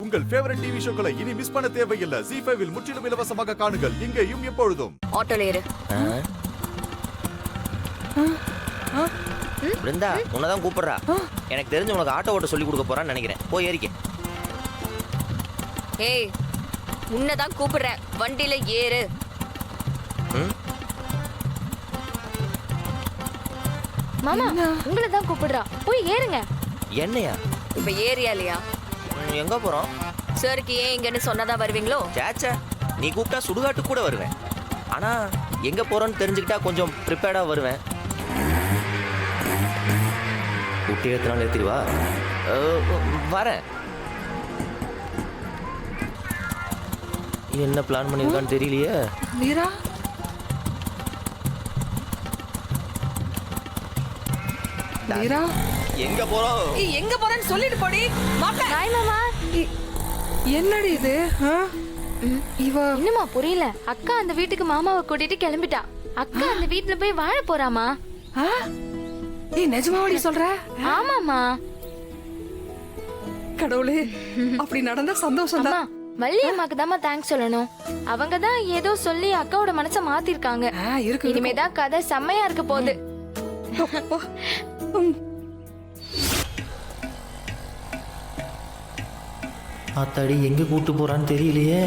உங்கள் favourite TV ஷோக்களை இனி miss பண்ண தேவையில்லை. ZEE5 இல் முற்றிலும் இலவசமாக காணுங்கள், இங்கேயும் எப்பொழுதும். ஆட்டோல ஏறு. பிருந்தா உன்னதான் கூப்பிடுறா. எனக்கு தெரிஞ்சு உனக்கு ஆட்டோ ஓட்ட சொல்லி கொடுக்க போறான்னு நினைக்கிறேன். போய் ஏறிக்க. ஏய், உன்னதான் கூப்பிடுறேன், வண்டியில ஏறு. மாமா உங்களை தான் கூப்பிடுறா, போய் ஏறுங்க. என்னையா? இப்ப ஏரியா இல்லையா? எங்க போறோம்? சருக்கு ஏன் இங்கன்னு சொன்னாதான் வருவீங்களோ? சேச்சா, நீ கூப்பிட்டா சுடுகாட்டு கூட வருவேன். ஆனா எங்க போறோம்னு தெரிஞ்சுக்கிட்டா கொஞ்சம் ப்ரிப்பேர்டா வருவேன். குட்டி எத்தனால ஏத்திடுவா? வரேன். என்ன பிளான் பண்ணிருக்கான்னு தெரியலையே. மீரா மீரா எங்க போறோம்? எங்க போறேன்னு சொல்லிட்டு போடி. ஹாய் மாமா. என்னடி இது? இவ இன்னுமா புரியல? அக்கா அந்த வீட்டுக்கு மாமாவை கூட்டிட்டு கிளம்பிட்டா. அக்கா அந்த வீட்டுல போய் வாழ போறாமா? ஏய் நிஜமாவடி சொல்ற? ஆமாமா. கடவுளே, அப்படி நடந்தா சந்தோஷம் அம்மா, தான். வள்ளி அம்மாக்கு தான் தேங்க்ஸ் சொல்லணும். அவங்க தான் ஏதோ சொல்லி அக்காவோட மனசை மாத்திருக்காங்க. இருக்கு. இனிமேதான் கதை செம்மையா இருக்க போகுது. ஆத்தாடி எங்க கூட்டு போறான்னு தெரியலையே.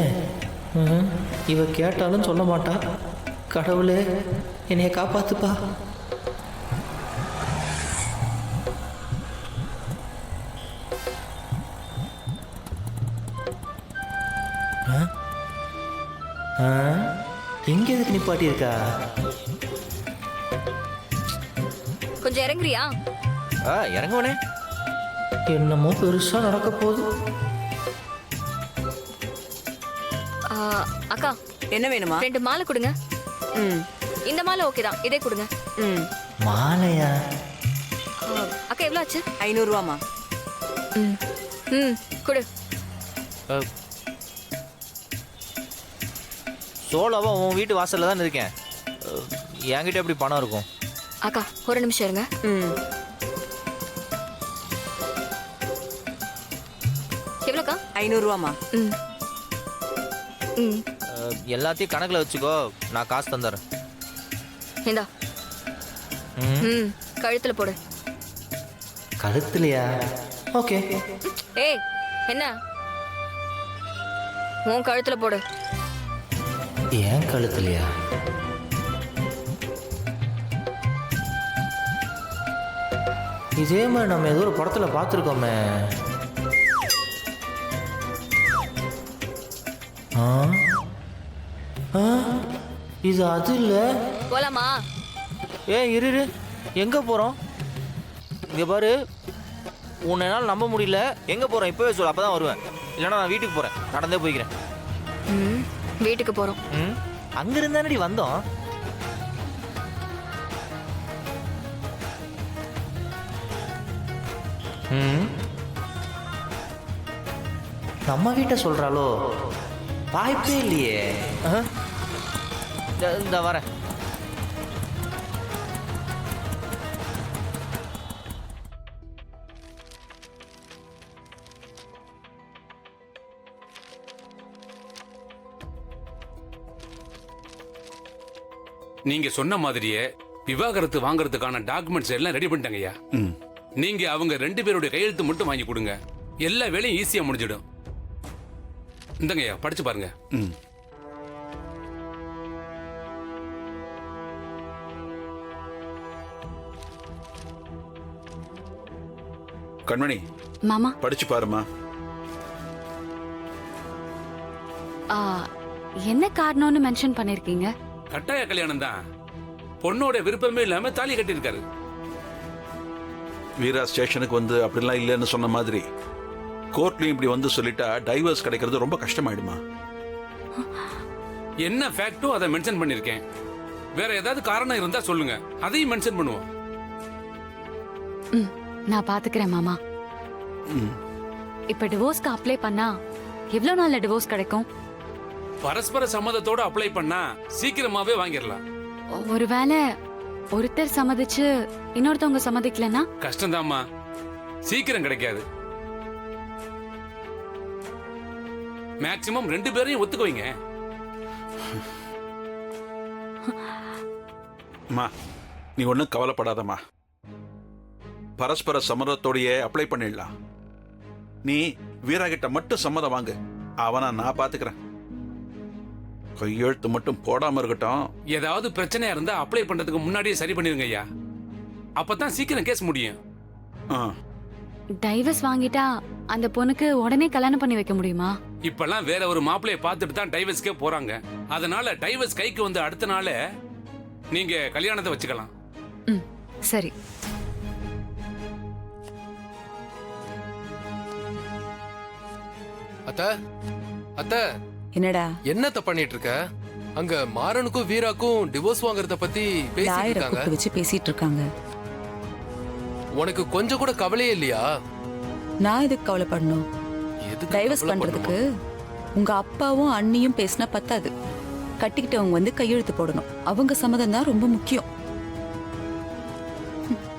இவ கேட்டாலும் சொல்ல மாட்டா. கடவுளே என்னைய காப்பாத்துப்பா. எங்க எதுக்கு நிப்பாட்டி இருக்கா? கொஞ்சம் இறங்குறியா? இறங்குவனே. என்னமோ பெருசா நடக்க போகுது. அக்கா என்ன வேணுமா? 2 மாலை கொடுங்க. இந்த மாலை ஓகே தான், இதே கொடுங்க. மாலையா? அக்கா எவ்வளவு ஆச்சு? 500 ரூபாமா? கொடு. சோழாவா உன் வீட்டு வாசல்ல தான் இருக்கேன். என்கிட்ட எப்படி பணம் இருக்கும்? அக்கா ஒரு நிமிஷம் இருங்க. எவ்வளோக்கா? 500 ரூபாமா? எல்லாத்தையும் கணக்குல வச்சுக்கோ, நான் காசு தந்துடுறேன். இந்தா. கழுத்துல போடு. கழுத்துலையா? ஓகே. ஏய் என்ன? உன் கழுத்துல போடு. ஏன் கழுத்துலையா? இதே மாதிரி நம்ம ஏதோ ஒரு படத்துல பார்த்துருக்கோமே. இது அது இல்ல. போலாமா? இரு, எங்க போறோம்? இங்க பாரு, உன்னை என்னால நம்ப முடியல. எங்க போறோம் இப்பவே சொல்லு, அப்பதான் வருவேன். இல்லைன்னா நான் வீட்டுக்கு போறேன், நடந்தே போய்க்கிறேன். வீட்டுக்கு போறோம். அங்க இருந்தானடி வந்தோம். நம்ம வீட்டை சொல்றாளோ? வாய்ப்பே இல்லையே. இந்த வரேன். நீங்க சொன்ன மாதிரியே விவாகரத்து வாங்குறதுக்கான டாக்குமெண்ட்ஸ் எல்லாம் ரெடி பண்ணிட்டாங்கய்யா. நீங்க அவங்க 2 பேருடைய கையெழுத்து மட்டும் வாங்கி கொடுங்க, எல்லா வேலையும் ஈஸியா முடிஞ்சிடும். இந்தங்கய்யா படிச்சு பாருங்க. கண்மணி மாமா படிச்சு பாருமா. என்ன காரணம்னு மென்ஷன் பண்ணிருக்கீங்க? கட்டாய கல்யாணம் தான். பொண்ணோட விருப்பமே இல்லாம தாலி கட்டியிருக்காரு. வீரா ஸ்டேஷனுக்கு வந்து அப்படிலாம் இல்லைன்னு சொன்ன மாதிரி கோர்ட்லயும் இப்படி வந்து சொல்லிட்டா டைவர்ஸ் கிடைக்கிறது ரொம்ப கஷ்டமாயிடுமா. என்ன ஃபேக்டோ அதை மென்ஷன் பண்ணிருக்கேன். வேற ஏதாவது காரணம் இருந்தா சொல்லுங்க, அதையும் மென்ஷன் பண்ணுவோம். நான் பாத்துக்கிறேன் மாமா. இப்ப டிவோர்ஸ்க்கு அப்ளை பண்ணா எவ்வளவு நாள்ல டிவோர்ஸ் கிடைக்கும்? பரஸ்பர சம்மதத்தோட அப்ளை பண்ணா சீக்கிரமாவே வாங்கிடலாம். ஒருவேளை ஒருத்தர் சம்மதிச்சு இன்னொருத்தவங்க சம்மதிக்கலன்னா கஷ்டம்தாம்மா, சீக்கிரம் கிடைக்காது. மேக்சிமம் 2 பேரையும் ஒத்துக்க வைங்க. அம்மா நீ ஒன்றும் கவலைப்படாதம்மா. பரஸ்பர சம்மதத்தோடையே அப்ளை பண்ணிடலாம். நீ வீரா கிட்ட மட்டும் சம்மதம் வாங்கு, அவனை நான் பாத்துக்கிறேன். கையெழுத்து மட்டும் போடாம இருக்கட்டும். ஏதாவது பிரச்சனையா இருந்தா அப்ளை பண்றதுக்கு முன்னாடியே சரி பண்ணிருங்க ஐயா. அப்பதான் சீக்கிரம் கேஸ் முடியும். ஆ, டைவர்ஸ் வாங்கிட்டா அந்த பொண்ணுக்கு உடனே கல்யாணம் பண்ணி வைக்க முடியுமா? இப்பெல்லாம் வேற ஒரு மாப்பிளைய பார்த்துட்டு தான் டைவர்ஸ்க்கே போறாங்க. அதனால டைவர்ஸ் கைக்கு வந்து அடுத்த நாள் நீங்க கல்யாணத்தை வச்சுக்கலாம். ம் சரி. அத்த அத்த என்னடா என்னத்த பண்ணிட்டு இருக்க? அங்க மாறனுக்கும் வீராக்கும் டிவோர்ஸ் வாங்குறத பத்தி பேசிட்டு இருக்காங்க. வச்சு பேசிட்டு இருக்காங்க. உனக்கு கொஞ்சம் கூட கவலையே இல்லையா? நான் எதுக்கு கவலைப்படணும்? எதுக்கு டைவர்ஸ் கவலை பண்றதுக்கு பண்ணணுமா? உங்க அப்பாவும் அண்ணியும் பேசினா பத்தாது. கட்டிக்கிட்டவங்க வந்து கையெழுத்து போடணும். அவங்க சம்மதம் தான் ரொம்ப முக்கியம்.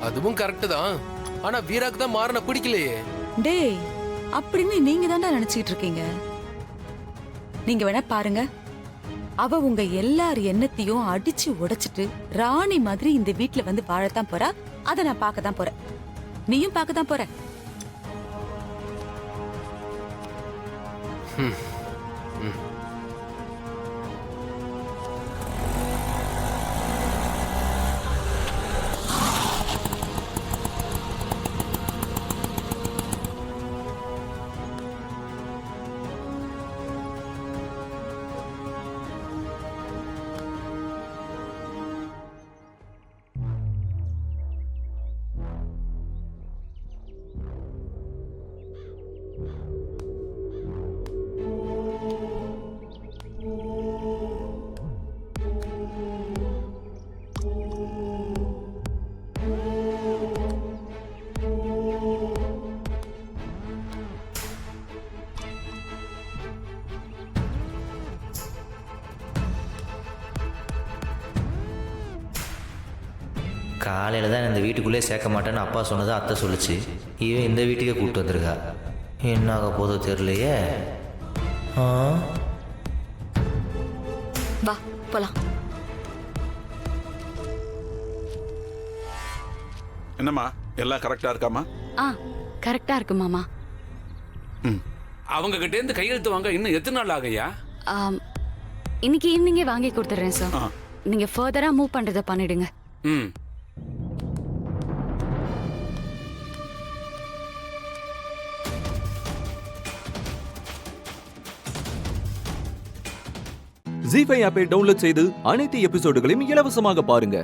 அதுவும் கரெக்ட் தான். ஆனா வீராக்கு தான் மாறன பிடிக்கலையே. டேய், அப்படின்னு நீங்க தான்டா நினைச்சிட்டு இருக்கீங்க. நீங்க வேணா பாருங்க, அவ உங்க எல்லார் எண்ணத்தையும் அடிச்சு உடைச்சிட்டு ராணி மாதிரி இந்த வீட்ல வந்து வாழத்தான் போறா. அதை நான் பார்க்க தான் போறேன். நீயும் பார்க்க தான் போற. காலையில் தான் இந்த வீட்டுக்குள்ளே சேர்க்க மாட்டேன்னு அப்பா சொன்னதை அத்தை சொல்லிச்சு. இவன் இந்த வீட்டுக்கே கூப்பிட்டு வந்திருக்கா. என்ன ஆக போதோ தெரியலையே. ஆ, வா போலாம். என்னம்மா எல்லாம் கரெக்டா இருக்காமா? ஆ கரெக்டா இருக்கு மாமா. அவங்க கிட்ட இருந்து கையெழுத்து வாங்க இன்னும் எத்தனை நாள் ஆகையா? ஆம், இன்னைக்கு ஈவினிங்கே வாங்கி கொடுத்துட்றேன் சார். ஆ. நீங்க ஃபர்தரா மூவ் பண்றதை பண்ணிடுங்க. ம். ஜீ5 ஆப்பை டவுன்லோட் செய்து அனைத்து எபிசோடுகளையும் இலவசமாக பாருங்க.